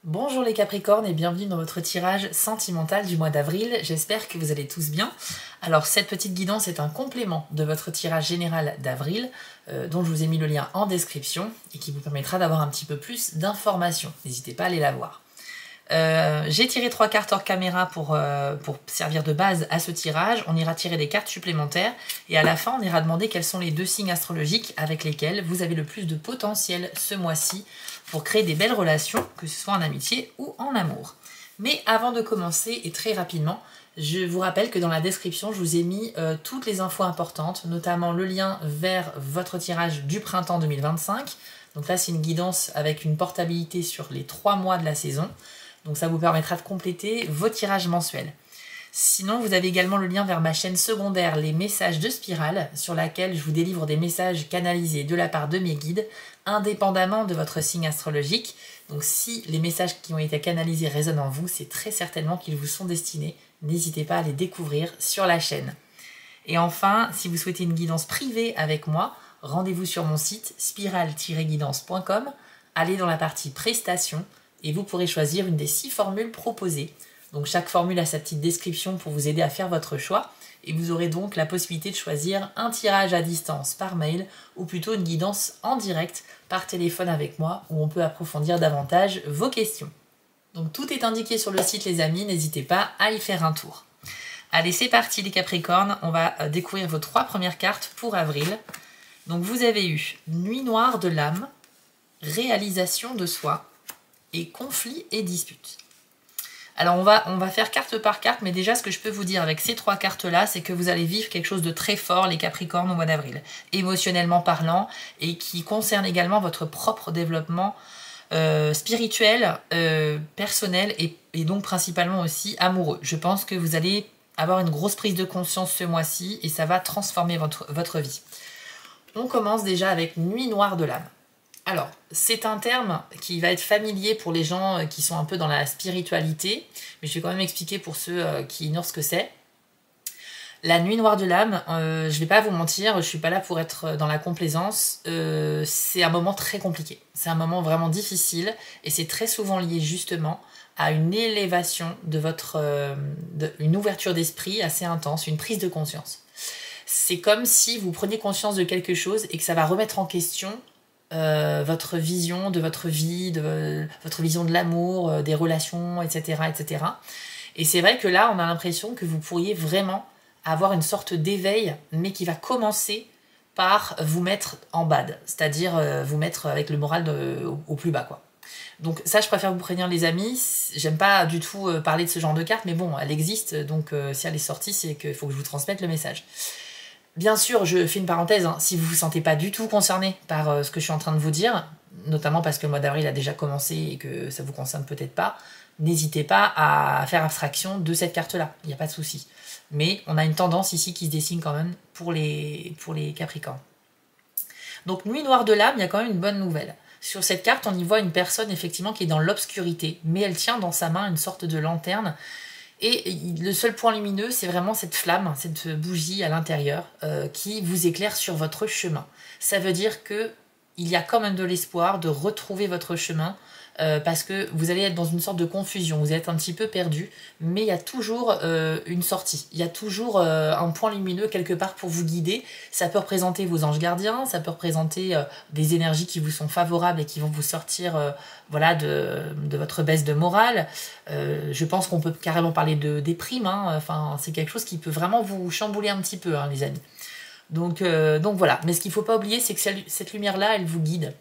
Bonjour les Capricornes et bienvenue dans votre tirage sentimental du mois d'avril. J'espère que vous allez tous bien. Alors cette petite guidance est un complément de votre tirage général d'avril, dont je vous ai mis le lien en description et qui vous permettra d'avoir un petit peu plus d'informations. N'hésitez pas à aller la voir. J'ai tiré 3 cartes hors caméra pour servir de base à ce tirage. On ira tirer des cartes supplémentaires et à la fin on ira demander quels sont les 2 signes astrologiques avec lesquels vous avez le plus de potentiel ce mois-ci pour créer des belles relations, que ce soit en amitié ou en amour. Mais avant de commencer, et très rapidement, je vous rappelle que dans la description, je vous ai mis toutes les infos importantes, notamment le lien vers votre tirage du printemps 2025. Donc là, c'est une guidance avec une portabilité sur les 3 mois de la saison. Donc ça vous permettra de compléter vos tirages mensuels. Sinon, vous avez également le lien vers ma chaîne secondaire, les messages de Spirale, sur laquelle je vous délivre des messages canalisés de la part de mes guides, indépendamment de votre signe astrologique. Donc si les messages qui ont été canalisés résonnent en vous, c'est très certainement qu'ils vous sont destinés. N'hésitez pas à les découvrir sur la chaîne. Et enfin, si vous souhaitez une guidance privée avec moi, rendez-vous sur mon site spirale-guidance.com, allez dans la partie prestations et vous pourrez choisir une des 6 formules proposées. Donc chaque formule a sa petite description pour vous aider à faire votre choix et vous aurez donc la possibilité de choisir un tirage à distance par mail ou plutôt une guidance en direct par téléphone avec moi où on peut approfondir davantage vos questions. Donc tout est indiqué sur le site les amis, n'hésitez pas à y faire un tour. Allez c'est parti les Capricornes, on va découvrir vos 3 premières cartes pour avril. Donc vous avez eu Nuit noire de l'âme, Réalisation de soi et Conflit et dispute. Alors on va faire carte par carte, mais déjà ce que je peux vous dire avec ces 3 cartes-là, c'est que vous allez vivre quelque chose de très fort, les Capricornes, au mois d'avril, émotionnellement parlant, et qui concerne également votre propre développement spirituel, personnel, et donc principalement aussi amoureux. Je pense que vous allez avoir une grosse prise de conscience ce mois-ci, et ça va transformer votre vie. On commence déjà avec Nuit noire de l'âme. Alors, c'est un terme qui va être familier pour les gens qui sont un peu dans la spiritualité, mais je vais quand même expliquer pour ceux qui ignorent ce que c'est. La nuit noire de l'âme, je ne vais pas vous mentir, je ne suis pas là pour être dans la complaisance, c'est un moment très compliqué, c'est un moment vraiment difficile, et c'est très souvent lié justement à une élévation de une ouverture d'esprit assez intense, une prise de conscience. C'est comme si vous preniez conscience de quelque chose et que ça va remettre en question votre vision de votre vie, votre vision de l'amour, des relations, etc., etc. Et c'est vrai que là, on a l'impression que vous pourriez vraiment avoir une sorte d'éveil, mais qui va commencer par vous mettre en bad, c'est-à-dire vous mettre avec le moral au plus bas, quoi. Donc ça, je préfère vous prévenir les amis, j'aime pas du tout parler de ce genre de carte, mais bon, elle existe, donc si elle est sortie, c'est qu'il faut que je vous transmette le message. Bien sûr, je fais une parenthèse, hein, si vous ne vous sentez pas du tout concerné par ce que je suis en train de vous dire, notamment parce que le mois d'avril a déjà commencé et que ça ne vous concerne peut-être pas, n'hésitez pas à faire abstraction de cette carte-là, il n'y a pas de souci. Mais on a une tendance ici qui se dessine quand même pour les Capricornes. Donc Nuit noire de l'âme, il y a quand même une bonne nouvelle. Sur cette carte, on y voit une personne effectivement qui est dans l'obscurité, mais elle tient dans sa main une sorte de lanterne. Et le seul point lumineux, c'est vraiment cette flamme, cette bougie à l'intérieur qui vous éclaire sur votre chemin. Ça veut dire qu'il y a quand même de l'espoir de retrouver votre chemin parce que vous allez être dans une sorte de confusion, vous êtes un petit peu perdu, mais il y a toujours une sortie, il y a toujours un point lumineux quelque part pour vous guider. Ça peut représenter vos anges gardiens, ça peut représenter des énergies qui vous sont favorables et qui vont vous sortir voilà, de votre baisse de morale. Je pense qu'on peut carrément parler de déprime, hein. Enfin, c'est quelque chose qui peut vraiment vous chambouler un petit peu, hein, les amis. Donc voilà, mais ce qu'il ne faut pas oublier, c'est que cette lumière-là, elle vous guide.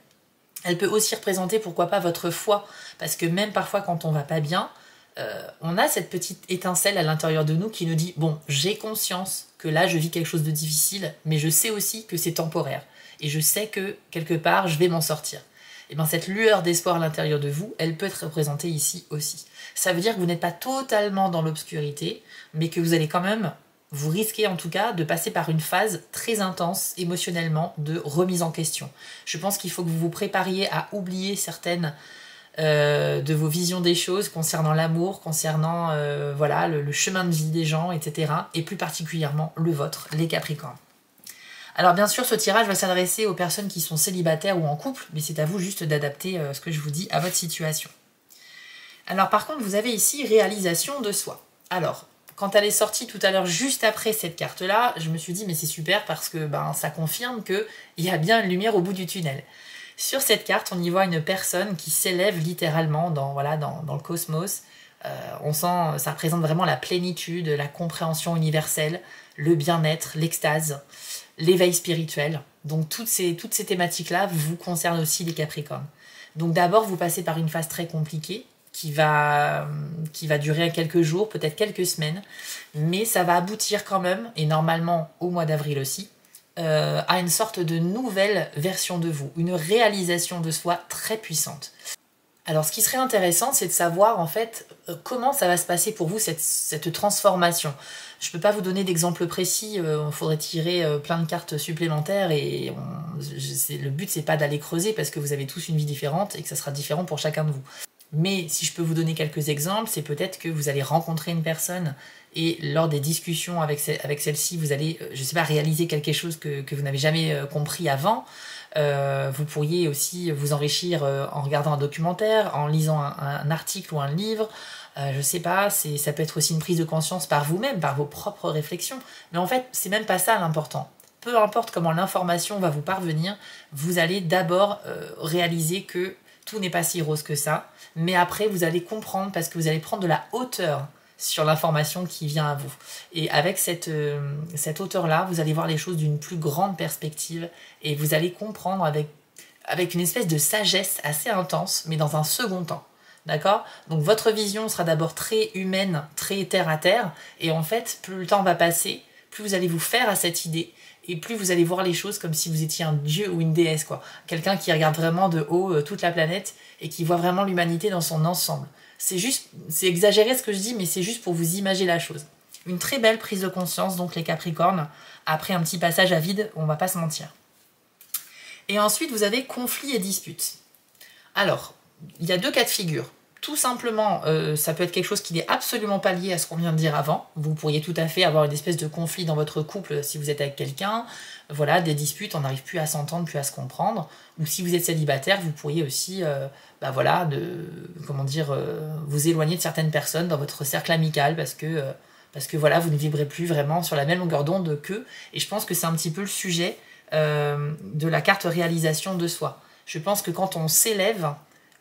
Elle peut aussi représenter, pourquoi pas, votre foi, parce que même parfois quand on va pas bien, on a cette petite étincelle à l'intérieur de nous qui nous dit « Bon, j'ai conscience que là, je vis quelque chose de difficile, mais je sais aussi que c'est temporaire, et je sais que, quelque part, je vais m'en sortir. » Et bien cette lueur d'espoir à l'intérieur de vous, elle peut être représentée ici aussi. Ça veut dire que vous n'êtes pas totalement dans l'obscurité, mais que vous allez quand même... Vous risquez en tout cas de passer par une phase très intense émotionnellement de remise en question. Je pense qu'il faut que vous vous prépariez à oublier certaines de vos visions des choses concernant l'amour, concernant voilà, le chemin de vie des gens, etc. Et plus particulièrement le vôtre, les Capricornes. Alors bien sûr, ce tirage va s'adresser aux personnes qui sont célibataires ou en couple, mais c'est à vous juste d'adapter ce que je vous dis à votre situation. Alors par contre, vous avez ici réalisation de soi. Alors, quand elle est sortie tout à l'heure, juste après cette carte-là, je me suis dit, mais c'est super parce que ça confirme qu'il y a bien une lumière au bout du tunnel. Sur cette carte, on y voit une personne qui s'élève littéralement dans le cosmos. On sent, ça représente vraiment la plénitude, la compréhension universelle, le bien-être, l'extase, l'éveil spirituel. Donc toutes ces thématiques-là vous concernent aussi les Capricornes. Donc d'abord, vous passez par une phase très compliquée qui va durer quelques jours, peut-être quelques semaines, mais ça va aboutir quand même, et normalement au mois d'avril aussi, à une sorte de nouvelle version de vous, une réalisation de soi très puissante. Alors ce qui serait intéressant, c'est de savoir en fait comment ça va se passer pour vous cette transformation. Je ne peux pas vous donner d'exemple précis, il faudrait tirer plein de cartes supplémentaires et le but c'est pas d'aller creuser parce que vous avez tous une vie différente et que ça sera différent pour chacun de vous. Mais si je peux vous donner quelques exemples, c'est peut-être que vous allez rencontrer une personne et lors des discussions avec celle-ci, vous allez, je sais pas, réaliser quelque chose que vous n'avez jamais compris avant. Vous pourriez aussi vous enrichir en regardant un documentaire, en lisant un article ou un livre. Je sais pas, ça peut être aussi une prise de conscience par vous-même, par vos propres réflexions. Mais en fait, c'est même pas ça l'important. Peu importe comment l'information va vous parvenir, vous allez d'abord réaliser que tout n'est pas si rose que ça. Mais après, vous allez comprendre parce que vous allez prendre de la hauteur sur l'information qui vient à vous. Et avec cette hauteur-là, vous allez voir les choses d'une plus grande perspective et vous allez comprendre avec une espèce de sagesse assez intense, mais dans un second temps. D'accord? Donc votre vision sera d'abord très humaine, très terre à terre, et en fait, plus le temps va passer, plus vous allez vous faire à cette idée, et plus vous allez voir les choses comme si vous étiez un dieu ou une déesse, quoi. Quelqu'un qui regarde vraiment de haut toute la planète et qui voit vraiment l'humanité dans son ensemble. C'est exagéré ce que je dis, mais c'est juste pour vous imaginer la chose. Une très belle prise de conscience, donc les Capricornes, après un petit passage à vide, on va pas se mentir. Et ensuite, vous avez conflits et disputes. Alors, il y a deux cas de figure. Tout simplement, ça peut être quelque chose qui n'est absolument pas lié à ce qu'on vient de dire avant. Vous pourriez tout à fait avoir une espèce de conflit dans votre couple si vous êtes avec quelqu'un. Voilà, des disputes, on n'arrive plus à s'entendre, plus à se comprendre. Ou si vous êtes célibataire, vous pourriez aussi, vous éloigner de certaines personnes dans votre cercle amical parce que voilà, vous ne vibrez plus vraiment sur la même longueur d'onde qu'eux. Et je pense que c'est un petit peu le sujet de la carte réalisation de soi. Je pense que quand on s'élève,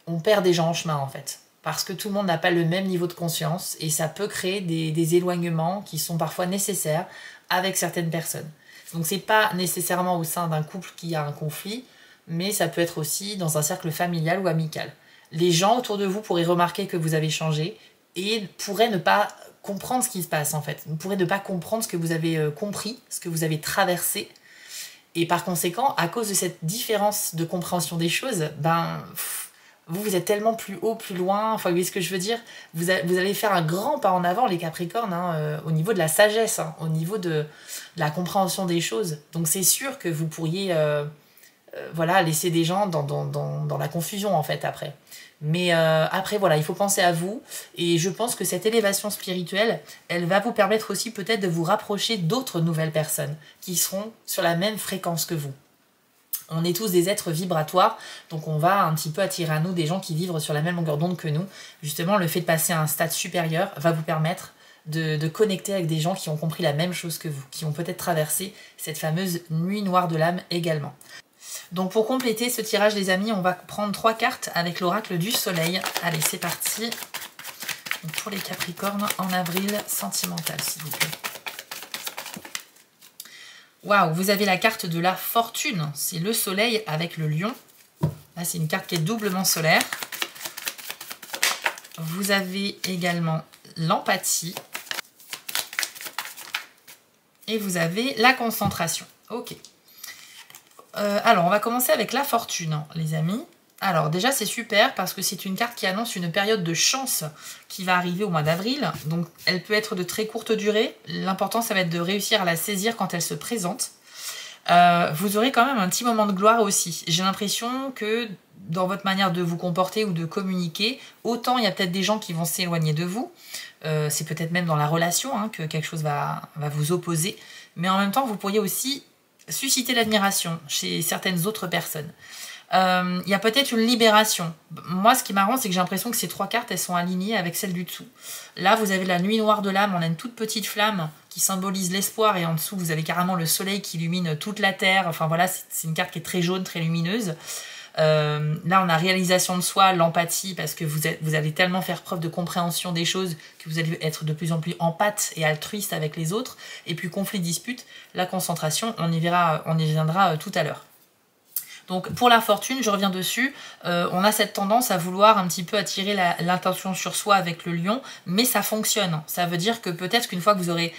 on perd des gens en chemin en fait. Parce que tout le monde n'a pas le même niveau de conscience et ça peut créer des éloignements qui sont parfois nécessaires avec certaines personnes. Donc c'est pas nécessairement au sein d'un couple qu'il y a un conflit, mais ça peut être aussi dans un cercle familial ou amical. Les gens autour de vous pourraient remarquer que vous avez changé et pourraient ne pas comprendre ce qui se passe en fait. Vous pourrez ne pas comprendre ce que vous avez compris, ce que vous avez traversé. Et par conséquent, à cause de cette différence de compréhension des choses, vous êtes tellement plus haut, plus loin, enfin, vous voyez ce que je veux dire, vous allez faire un grand pas en avant, les Capricornes, au niveau de la sagesse, au niveau de la compréhension des choses. Donc c'est sûr que vous pourriez laisser des gens dans la confusion, en fait, après. Mais après, voilà, il faut penser à vous. Et je pense que cette élévation spirituelle, elle va vous permettre aussi peut-être de vous rapprocher d'autres nouvelles personnes qui seront sur la même fréquence que vous. On est tous des êtres vibratoires, donc on va un petit peu attirer à nous des gens qui vivent sur la même longueur d'onde que nous. Justement, le fait de passer à un stade supérieur va vous permettre de connecter avec des gens qui ont compris la même chose que vous, qui ont peut-être traversé cette fameuse nuit noire de l'âme également. Donc pour compléter ce tirage, les amis, on va prendre 3 cartes avec l'oracle du soleil. Allez, c'est parti. Donc pour les Capricornes en avril, sentimental, s'il vous plaît. Waouh, vous avez la carte de la fortune. C'est le soleil avec le lion. Là, c'est une carte qui est doublement solaire. Vous avez également l'empathie. Et vous avez la concentration. Ok. Alors, on va commencer avec la fortune, les amis. Alors, déjà, c'est super parce que c'est une carte qui annonce une période de chance qui va arriver au mois d'avril. Donc, elle peut être de très courte durée. L'important, ça va être de réussir à la saisir quand elle se présente. Vous aurez quand même un petit moment de gloire aussi. J'ai l'impression que dans votre manière de vous comporter ou de communiquer, autant il y a peut-être des gens qui vont s'éloigner de vous. C'est peut-être même dans la relation que quelque chose va vous opposer. Mais en même temps, vous pourriez aussi susciter l'admiration chez certaines autres personnes. Il y a peut-être une libération. Moi, ce qui est marrant, c'est que j'ai l'impression que ces 3 cartes, elles sont alignées avec celles du dessous. Là, vous avez la nuit noire de l'âme, on a une toute petite flamme qui symbolise l'espoir, et en dessous, vous avez carrément le soleil qui illumine toute la terre. Enfin voilà, c'est une carte qui est très jaune, très lumineuse. Là, on a réalisation de soi, l'empathie, parce que vous allez tellement faire preuve de compréhension des choses que vous allez être de plus en plus empathe et altruiste avec les autres. Et puis, conflit, dispute, la concentration, on y viendra tout à l'heure. Donc pour la fortune, je reviens dessus, on a cette tendance à vouloir un petit peu attirer l'attention sur soi avec le lion, mais ça fonctionne. Ça veut dire que peut-être qu'une fois que vous aurez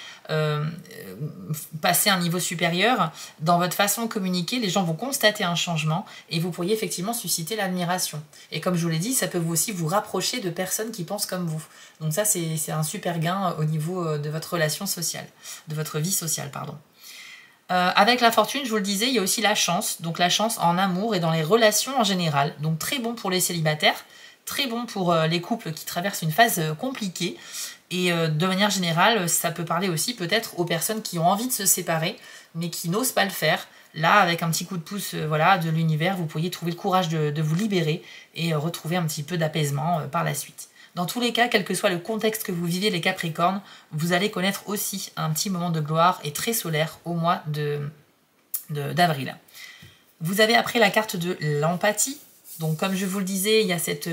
passé un niveau supérieur, dans votre façon de communiquer, les gens vont constater un changement et vous pourriez effectivement susciter l'admiration. Et comme je vous l'ai dit, ça peut aussi vous rapprocher de personnes qui pensent comme vous. Donc ça, c'est un super gain au niveau de votre relation sociale, de votre vie sociale, pardon. Avec la fortune, je vous le disais, il y a aussi la chance. Donc la chance en amour et dans les relations en général. Donc très bon pour les célibataires, très bon pour les couples qui traversent une phase compliquée. Et de manière générale, ça peut parler aussi peut-être aux personnes qui ont envie de se séparer, mais qui n'osent pas le faire. Là, avec un petit coup de pouce voilà, de l'univers, vous pourriez trouver le courage de vous libérer et retrouver un petit peu d'apaisement par la suite. Dans tous les cas, quel que soit le contexte que vous vivez, les Capricornes, vous allez connaître aussi un petit moment de gloire et très solaire au mois d'avril. Vous avez après la carte de l'empathie. Donc comme je vous le disais, il y a cette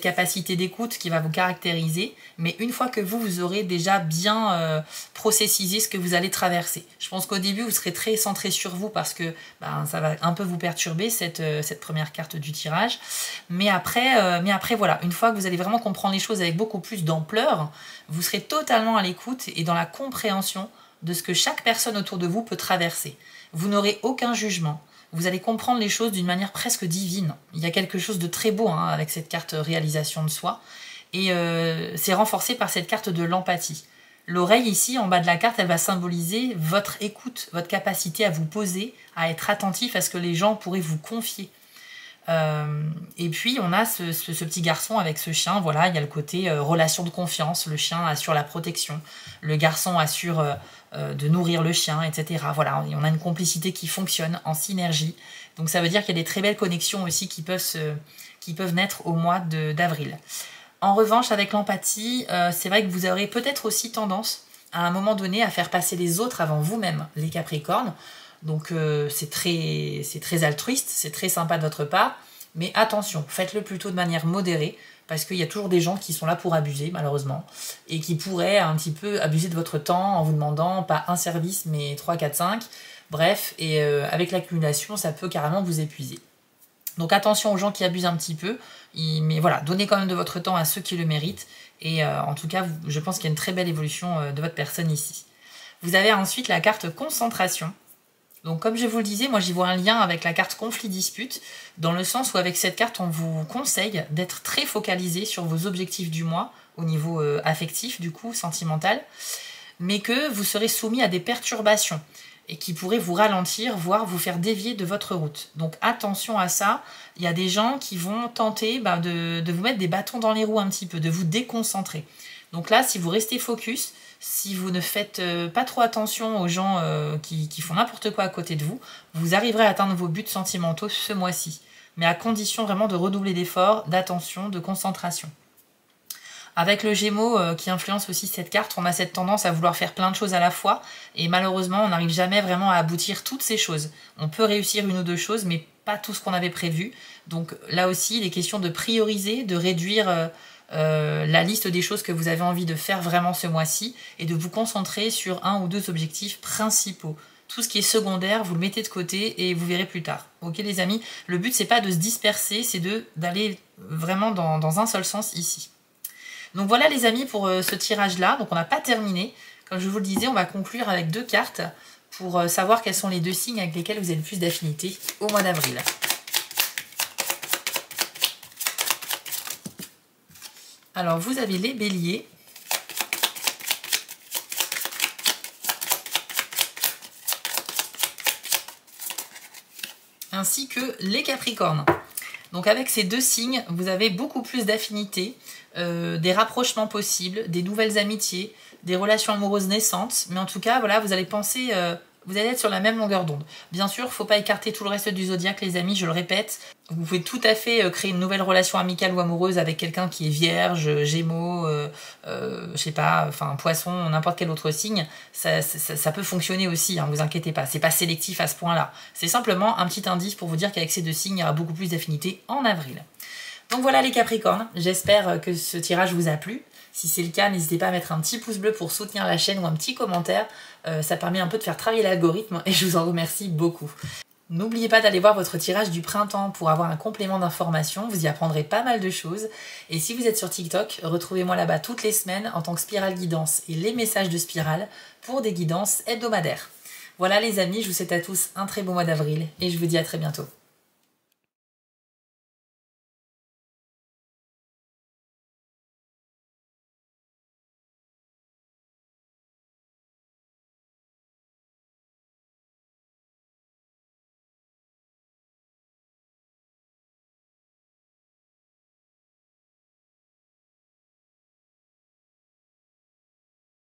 capacité d'écoute qui va vous caractériser, mais une fois que vous aurez déjà bien processisé ce que vous allez traverser. Je pense qu'au début, vous serez très centré sur vous parce que ça va un peu vous perturber, cette première carte du tirage. Mais après, voilà, une fois que vous allez vraiment comprendre les choses avec beaucoup plus d'ampleur, vous serez totalement à l'écoute et dans la compréhension de ce que chaque personne autour de vous peut traverser. Vous n'aurez aucun jugement. Vous allez comprendre les choses d'une manière presque divine. Il y a quelque chose de très beau avec cette carte réalisation de soi. Et c'est renforcé par cette carte de l'empathie. L'oreille ici, en bas de la carte, elle va symboliser votre écoute, votre capacité à vous poser, à être attentif à ce que les gens pourraient vous confier. Et puis on a ce petit garçon avec ce chien, voilà, il y a le côté relation de confiance, le chien assure la protection, le garçon assure de nourrir le chien, etc. Voilà, on a une complicité qui fonctionne en synergie, donc ça veut dire qu'il y a des très belles connexions aussi qui peuvent naître au mois d'avril. En revanche, avec l'empathie, c'est vrai que vous aurez peut-être aussi tendance à un moment donné à faire passer les autres avant vous-même, les Capricornes. Donc c'est très altruiste, c'est très sympa de votre part, mais attention, faites-le plutôt de manière modérée, parce qu'il y a toujours des gens qui sont là pour abuser, malheureusement, et qui pourraient un petit peu abuser de votre temps en vous demandant pas un service, mais 3, 4, 5, bref, et avec l'accumulation, ça peut carrément vous épuiser. Donc attention aux gens qui abusent un petit peu, mais voilà, donnez quand même de votre temps à ceux qui le méritent, et en tout cas, je pense qu'il y a une très belle évolution de votre personne ici. Vous avez ensuite la carte concentration. Donc comme je vous le disais, moi j'y vois un lien avec la carte conflit-dispute, dans le sens où avec cette carte, on vous conseille d'être très focalisé sur vos objectifs du mois, au niveau affectif, du coup, sentimental, mais que vous serez soumis à des perturbations, et qui pourraient vous ralentir, voire vous faire dévier de votre route. Donc attention à ça, il y a des gens qui vont tenter de vous mettre des bâtons dans les roues un petit peu, de vous déconcentrer. Donc là, si vous restez focus, si vous ne faites pas trop attention aux gens qui font n'importe quoi à côté de vous, vous arriverez à atteindre vos buts sentimentaux ce mois-ci. Mais à condition vraiment de redoubler d'efforts, d'attention, de concentration. Avec le Gémeaux qui influence aussi cette carte, on a cette tendance à vouloir faire plein de choses à la fois. Et malheureusement, on n'arrive jamais vraiment à aboutir toutes ces choses. On peut réussir une ou deux choses, mais pas tout ce qu'on avait prévu. Donc là aussi, il est question de prioriser, de réduire la liste des choses que vous avez envie de faire vraiment ce mois-ci et de vous concentrer sur un ou deux objectifs principaux. Tout ce qui est secondaire, vous le mettez de côté et vous verrez plus tard. Ok les amis, le but c'est pas de se disperser, c'est d'aller vraiment dans un seul sens ici. Donc voilà les amis pour ce tirage-là. Donc on n'a pas terminé. Comme je vous le disais, on va conclure avec 2 cartes pour savoir quels sont les 2 signes avec lesquels vous avez le plus d'affinité au mois d'avril. Alors, vous avez les béliers. Ainsi que les capricornes. Donc avec ces 2 signes, vous avez beaucoup plus d'affinités, des rapprochements possibles, des nouvelles amitiés, des relations amoureuses naissantes. Mais en tout cas, voilà, vous allez penser... vous allez être sur la même longueur d'onde. Bien sûr, il ne faut pas écarter tout le reste du zodiaque, les amis, je le répète. Vous pouvez tout à fait créer une nouvelle relation amicale ou amoureuse avec quelqu'un qui est vierge, gémeaux, je sais pas, enfin poisson, n'importe quel autre signe. Ça peut fonctionner aussi, hein, vous inquiétez pas. C'est pas sélectif à ce point-là. C'est simplement un petit indice pour vous dire qu'avec ces deux signes, il y aura beaucoup plus d'affinités en avril. Donc voilà les Capricornes, j'espère que ce tirage vous a plu. Si c'est le cas, n'hésitez pas à mettre un petit pouce bleu pour soutenir la chaîne ou un petit commentaire. Ça permet un peu de faire travailler l'algorithme et je vous en remercie beaucoup. N'oubliez pas d'aller voir votre tirage du printemps pour avoir un complément d'information, vous y apprendrez pas mal de choses. Et si vous êtes sur TikTok, retrouvez-moi là-bas toutes les semaines en tant que Spirale Guidance et les messages de Spirale pour des guidances hebdomadaires. Voilà les amis, je vous souhaite à tous un très beau mois d'avril et je vous dis à très bientôt.